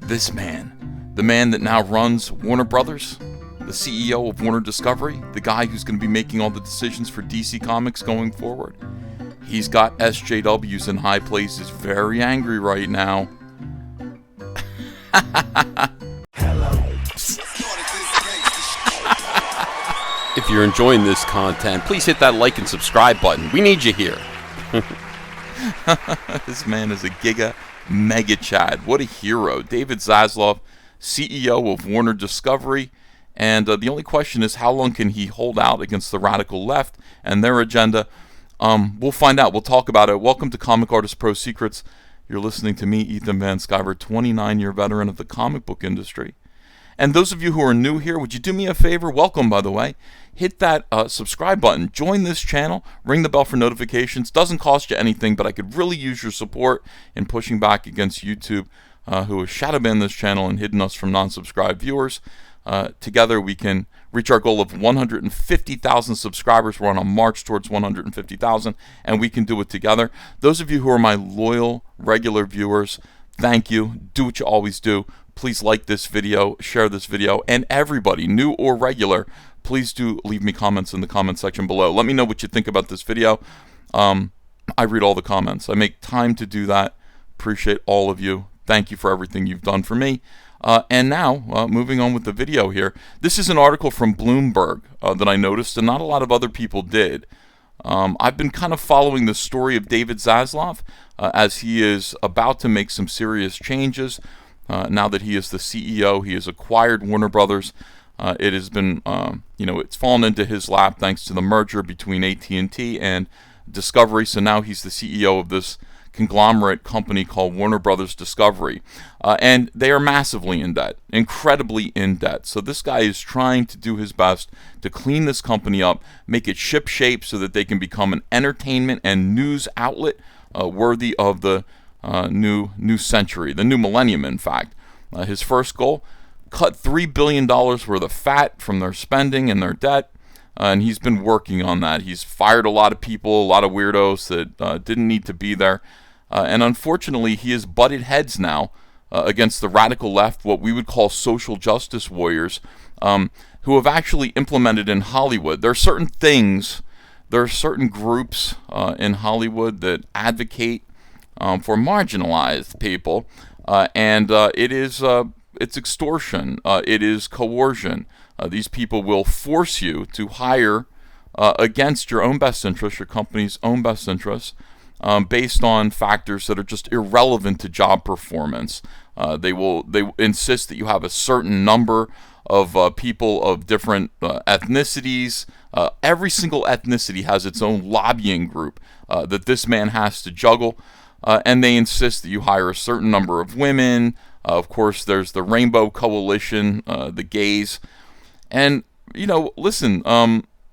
This man, the man that now runs Warner Brothers, the CEO of Warner Discovery, the guy who's going to be making all the decisions for DC Comics going forward. He's got SJWs in high places, very angry right now. If you're enjoying this content, please hit that like and subscribe button. We need you here. This man is a giga mega Chad. What a hero. David ZASLAV, CEO of Warner Discovery. And the only question is, how long can he hold out against the radical left and their agenda? We'll find out. We'll talk about it. Welcome to Comic Artist Pro Secrets. You're listening to me, Ethan Van Sciver, 29-year veteran of the comic book industry. And those of you who are new here, would you do me a favor? Welcome, by the way. Hit that subscribe button. Join this channel. Ring the bell for notifications. Doesn't cost you anything, but I could really use your support in pushing back against YouTube, who has shadow banned this channel and hidden us from non-subscribed viewers. Together, we can reach our goal of 150,000 subscribers. We're on a march towards 150,000, and we can do it together. Those of you who are my loyal, regular viewers, thank you. Do what you always do. Please like this video, share this video, and everybody, new or regular, please do leave me comments in the comment section below. Let me know what you think about this video. I read all the comments. I make time to do that. Appreciate all of you. Thank you for everything you've done for me. And now, moving on with the video here. This is an article from Bloomberg that I noticed, and not a lot of other people did. I've been kind of following the story of David ZASLAV as he is about to make some serious changes. Now that he is the CEO, he has acquired Warner Brothers. It has been, it's fallen into his lap thanks to the merger between AT&T and Discovery. So now he's the CEO of this conglomerate company called Warner Brothers Discovery. And they are massively in debt, incredibly in debt. So this guy is trying to do his best to clean this company up, make it ship-shape so that they can become an entertainment and news outlet worthy of the new century, the new millennium, in fact. His first goal, cut $3 billion worth of fat from their spending and their debt, and he's been working on that. He's fired a lot of people, a lot of weirdos that didn't need to be there, and unfortunately he has butted heads now against the radical left, what we would call social justice warriors, who have actually implemented in Hollywood. There are certain things, there are certain groups in Hollywood that advocate for marginalized people, and it's extortion, it is coercion. These people will force you to hire against your own best interest, your company's own best interests, based on factors that are just irrelevant to job performance. They insist that you have a certain number of people of different ethnicities. Every single ethnicity has its own lobbying group that this man has to juggle. And they insist that you hire a certain number of women. Of course, there's the Rainbow Coalition, the gays. And, listen,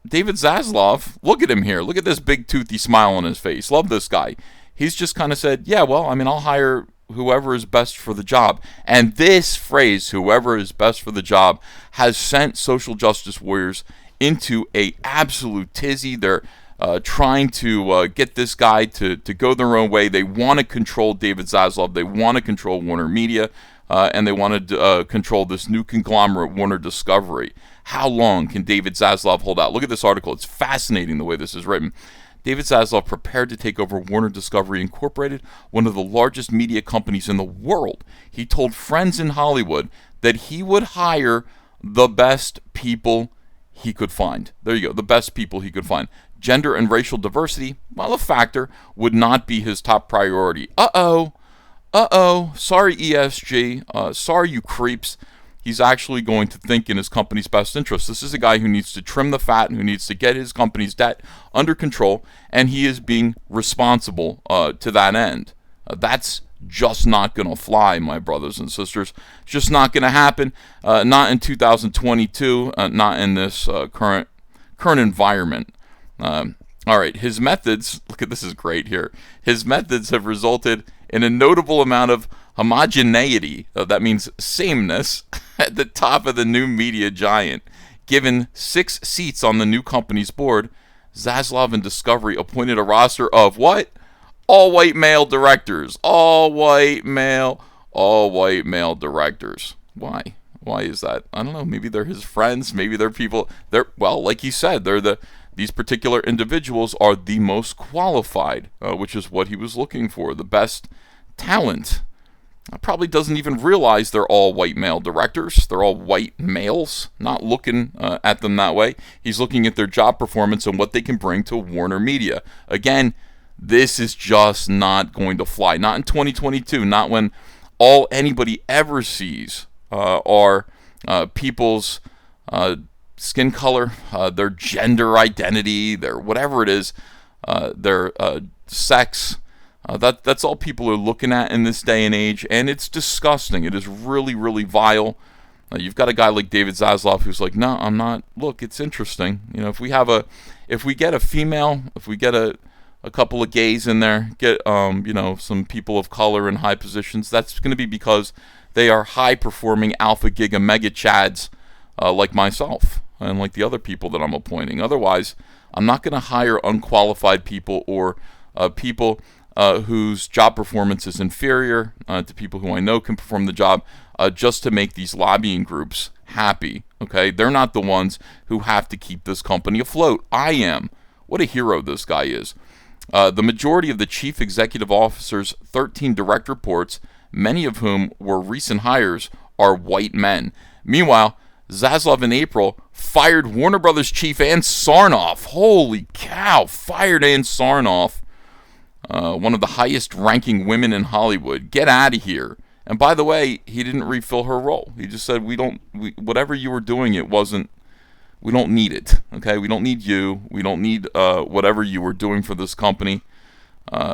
David ZASLAV, look at him here. Look at this big toothy smile on his face. Love this guy. He's just kind of said, yeah, well, I'll hire whoever is best for the job. And this phrase, whoever is best for the job, has sent social justice warriors into a absolute tizzy. They're trying to get this guy to go their own way. They want to control David ZASLAV. They want to control Warner Media, and they want to control this new conglomerate, Warner Discovery. How long can David ZASLAV hold out? Look at this article. It's fascinating the way this is written. David ZASLAV prepared to take over Warner Discovery Incorporated, one of the largest media companies in the world. He told friends in Hollywood that he would hire the best people he could find. There you go, the best people he could find. Gender and racial diversity, while a factor, would not be his top priority. Sorry ESG, sorry you creeps. He's actually going to think in his company's best interest. This is a guy who needs to trim the fat and who needs to get his company's debt under control, and he is being responsible to that end. That's just not going to fly, my brothers and sisters. It's just not going to happen. Not in 2022, not in this current environment. All right, his methods, look at this is great here. His methods have resulted in a notable amount of homogeneity, that means sameness, at the top of the new media giant. Given 6 seats on the new company's board, ZASLAV and Discovery appointed a roster of what? All white male directors. All white male all white male directors. Why? Why is that? I don't know. Maybe they're his friends. Maybe they're people. Well, like he said, these particular individuals are the most qualified, which is what he was looking for, the best talent. Probably doesn't even realize they're all white male directors. They're all white males, not looking at them that way. He's looking at their job performance and what they can bring to Warner Media. Again, this is just not going to fly. Not in 2022. Not when all anybody ever sees are people's skin color, their gender identity, their whatever it is, their sex. That's all people are looking at in this day and age, and it's disgusting. It is really, really vile. You've got a guy like David Zaslav who's like, no, I'm not. Look, it's interesting. If we get a female, if we get a couple of gays in there, get some people of color in high positions, that's going to be because they are high-performing alpha, giga, mega chads like myself and like the other people that I'm appointing. Otherwise, I'm not going to hire unqualified people or people whose job performance is inferior to people who I know can perform the job just to make these lobbying groups happy. Okay, they're not the ones who have to keep this company afloat. I am. What a hero this guy is. The majority of the chief executive officer's 13 direct reports, many of whom were recent hires, are white men. Meanwhile, Zaslav in April fired Warner Brothers chief Ann Sarnoff. Holy cow, fired Ann Sarnoff. One of the highest ranking women in Hollywood. Get out of here. And by the way, he didn't refill her role. He just said, whatever you were doing, we don't need it. Okay, we don't need you. We don't need whatever you were doing for this company.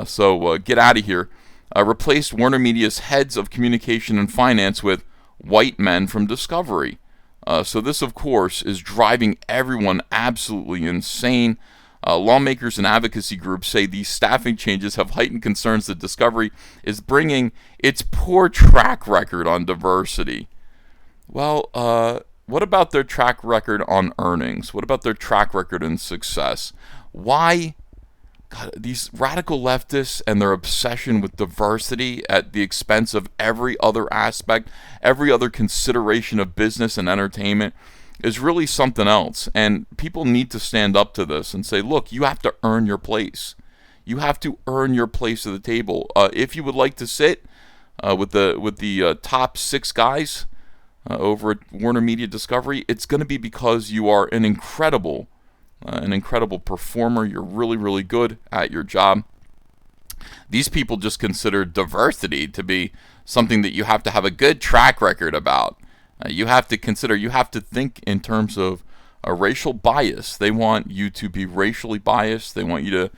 So get out of here. Replaced Warner Media's heads of communication and finance with white men from Discovery. So this, of course, is driving everyone absolutely insane. Lawmakers and advocacy groups say these staffing changes have heightened concerns that Discovery is bringing its poor track record on diversity. Well, what about their track record on earnings? What about their track record in success? Why? God, these radical leftists and their obsession with diversity at the expense of every other aspect, every other consideration of business and entertainment is really something else. And people need to stand up to this and say, look, you have to earn your place. You have to earn your place at the table. If you would like to sit with the top 6 guys over at Warner Media Discovery, it's going to be because you are an incredible performer. You're really, really good at your job. These people just consider diversity to be something that you have to have a good track record about. You have to think in terms of a racial bias. They want you to be racially biased. They want you to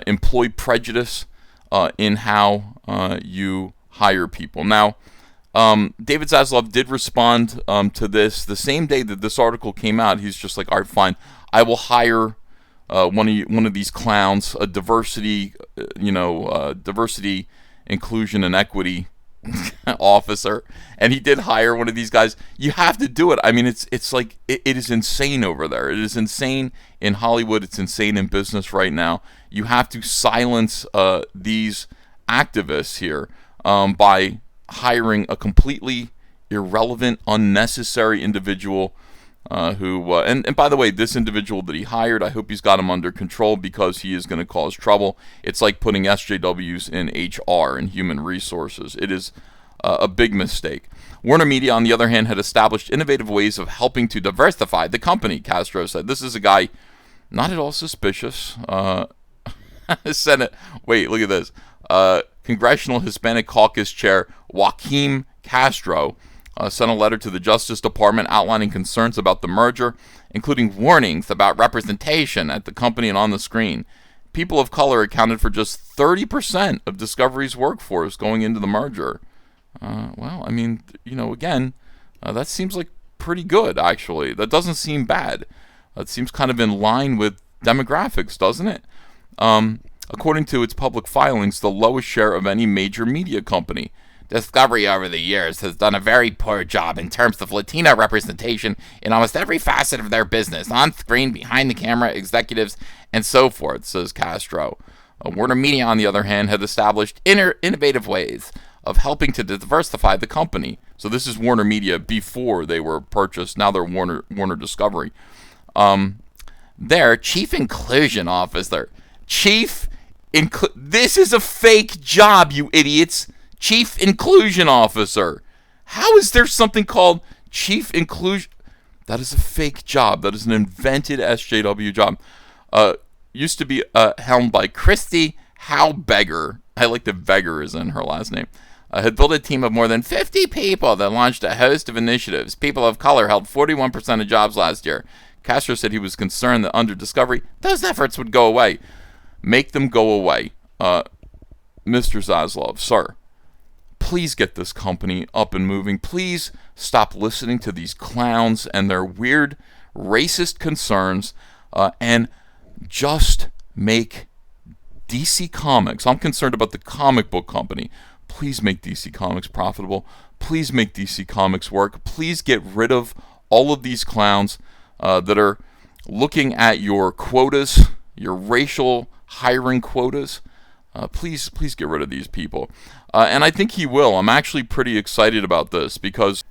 employ prejudice in how you hire people. Now, David Zaslav did respond to this the same day that this article came out. He's just like, all right, fine. I will hire one of these clowns, a diversity, diversity, inclusion, and equity officer, and he did hire one of these guys. You have to do it. I mean, it's like it is insane over there. It is insane in Hollywood. It's insane in business right now. You have to silence these activists here by hiring a completely irrelevant, unnecessary individual who and by the way, this individual that he hired, I hope he's got him under control, because he is going to cause trouble. It's like putting SJWs in HR and human resources. It is a big mistake. Warner Media, on the other hand, had established innovative ways of helping to diversify the company, Castro said. This is a guy not at all suspicious. Senate, wait, look at this. Congressional Hispanic Caucus Chair Joaquin Castro sent a letter to the Justice Department outlining concerns about the merger, including warnings about representation at the company and on the screen. People of color accounted for just 30% of Discovery's workforce going into the merger. Well, I mean, again, that seems like pretty good, actually. That doesn't seem bad. That seems kind of in line with demographics, doesn't it? According to its public filings, the lowest share of any major media company. Discovery over the years has done a very poor job in terms of Latino representation in almost every facet of their business, on screen, behind the camera, executives, and so forth, says Castro. Warner Media, on the other hand, had established innovative ways of helping to diversify the company. So this is Warner Media before they were purchased. Now they're Warner Discovery. Their chief inclusion officer. This is a fake job, you idiots. Chief inclusion officer. How is there something called chief inclusion? That is a fake job. That is an invented SJW job. Used to be helmed by Christy Howbegger. I like that Beggar is in her last name. Had built a team of more than 50 people that launched a host of initiatives. People of color held 41% of jobs last year. Castro said he was concerned that under Discovery, those efforts would go away. Make them go away. Mr. ZASLAV, sir, please get this company up and moving. Please stop listening to these clowns and their weird racist concerns, and just make DC Comics. I'm concerned about the comic book company. Please make DC Comics profitable. Please make DC Comics work. Please get rid of all of these clowns that are looking at your quotas, your racial hiring quotas. Please get rid of these people. And I think he will. I'm actually pretty excited about this because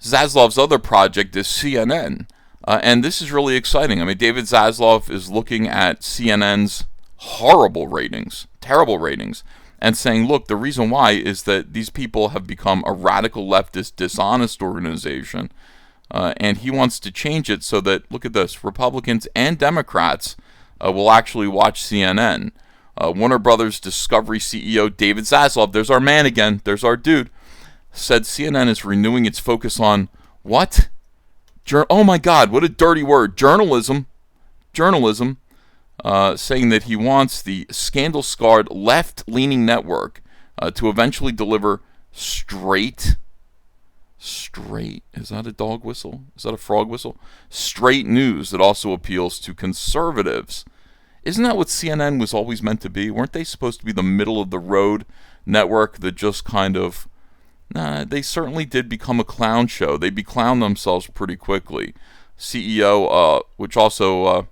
Zaslav's other project is CNN. And this is really exciting. I mean, David Zaslav is looking at CNN's horrible ratings, terrible ratings, and saying, look, the reason why is that these people have become a radical leftist, dishonest organization. And he wants to change it so that, look at this, Republicans and Democrats will actually watch CNN. Warner Brothers Discovery CEO David Zaslav, there's our man again, there's our dude, said CNN is renewing its focus on what? Oh my God, what a dirty word. Journalism, saying that he wants the scandal-scarred left-leaning network to eventually deliver straight, is that a dog whistle? Is that a frog whistle? Straight news that also appeals to conservatives. Isn't that what CNN was always meant to be? Weren't they supposed to be the middle-of-the-road network that just kind of... Nah, they certainly did become a clown show. They beclowned themselves pretty quickly. CEO, which also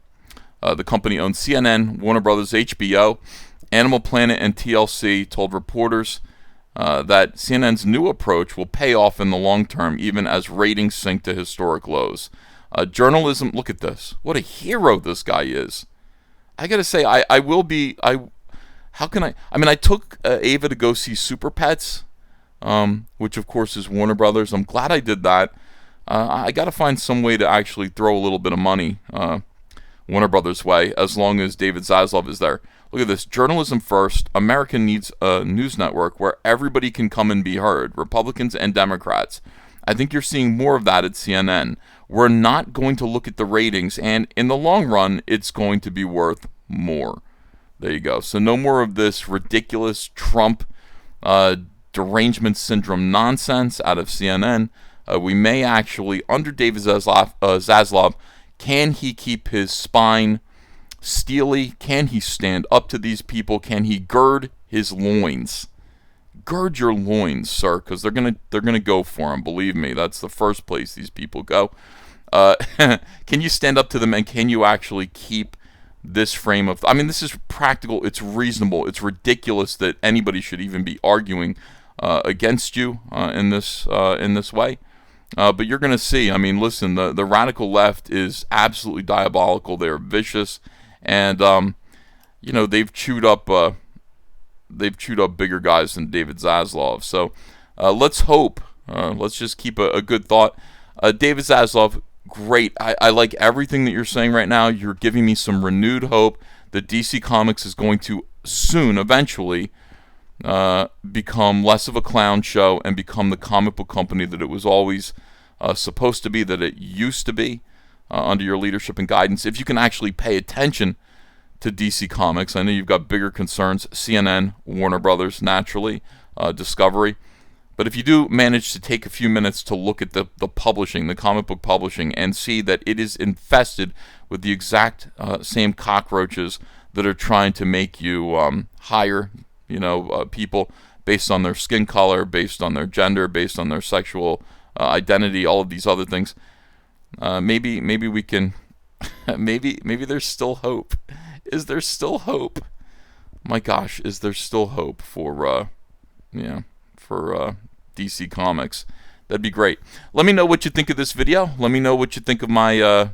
the company owns CNN, Warner Brothers, HBO, Animal Planet, and TLC, told reporters that CNN's new approach will pay off in the long term, even as ratings sink to historic lows. Journalism, look at this. What a hero this guy is. I gotta say, I took Ava to go see Super Pets, which of course is Warner Brothers. I'm glad I did that. I gotta find some way to actually throw a little bit of money Warner Brothers way, as long as David Zaslav is there. Look at this. Journalism first. America needs a news network where everybody can come and be heard, Republicans and Democrats. I think you're seeing more of that at CNN. We're not going to look at the ratings, and in the long run, it's going to be worth more. There you go. So no more of this ridiculous Trump derangement syndrome nonsense out of CNN. We may actually, under David Zaslav, can he keep his spine steely? Can he stand up to these people? Can he gird his loins? Gird your loins, sir, because they're gonna go for him. Believe me, that's the first place these people go. Can you stand up to them, and can you actually keep this frame of... I mean, this is practical. It's reasonable. It's ridiculous that anybody should even be arguing against you in this way. But you're going to see. I mean, listen, the radical left is absolutely diabolical. They're vicious, and they've chewed up bigger guys than David Zaslav. So let's hope. Let's just keep a good thought. David Zaslav, great. I like everything that you're saying right now. You're giving me some renewed hope that DC Comics is going to soon, eventually, become less of a clown show and become the comic book company that it was always supposed to be, that it used to be under your leadership and guidance. If you can actually pay attention to DC Comics, I know you've got bigger concerns, CNN, Warner Brothers, naturally, Discovery. But if you do manage to take a few minutes to look at the publishing, the comic book publishing, and see that it is infested with the exact same cockroaches that are trying to make you hire people based on their skin color, based on their gender, based on their sexual identity, all of these other things. Maybe we can. maybe there's still hope. Is there still hope? My gosh, is there still hope for? Yeah. for DC Comics. That'd be great. Let me know what you think of this video. Let me know what you think of my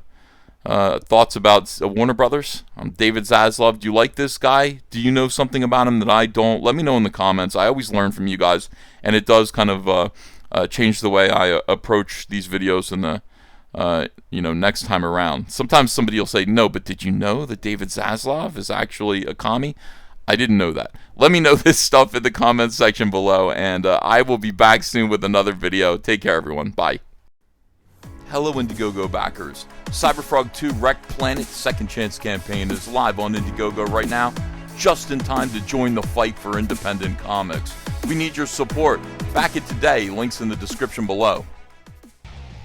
thoughts about Warner Brothers. I'm David ZASLAV. Do you like this guy? Do you know something about him that I don't? Let me know in the comments. I always learn from you guys, and it does kind of change the way I approach these videos in the next time around. Sometimes somebody will say, no, but did you know that David ZASLAV is actually a commie? I didn't know that. Let me know this stuff in the comments section below, and I will be back soon with another video. Take care, everyone. Bye. Hello, Indiegogo backers. CyberFrog 2 Wrecked Planet Second Chance campaign is live on Indiegogo right now, just in time to join the fight for independent comics. We need your support. Back it today. Links in the description below.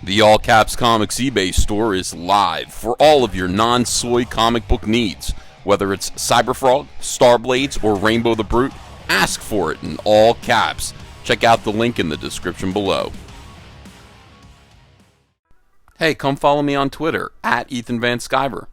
The All Caps Comics eBay store is live for all of your non-soy comic book needs. Whether it's CyberFrog, Starblades, or Rainbow the Brute, ask for it in all caps. Check out the link in the description below. Hey, come follow me on Twitter, @EthanVanSkyver.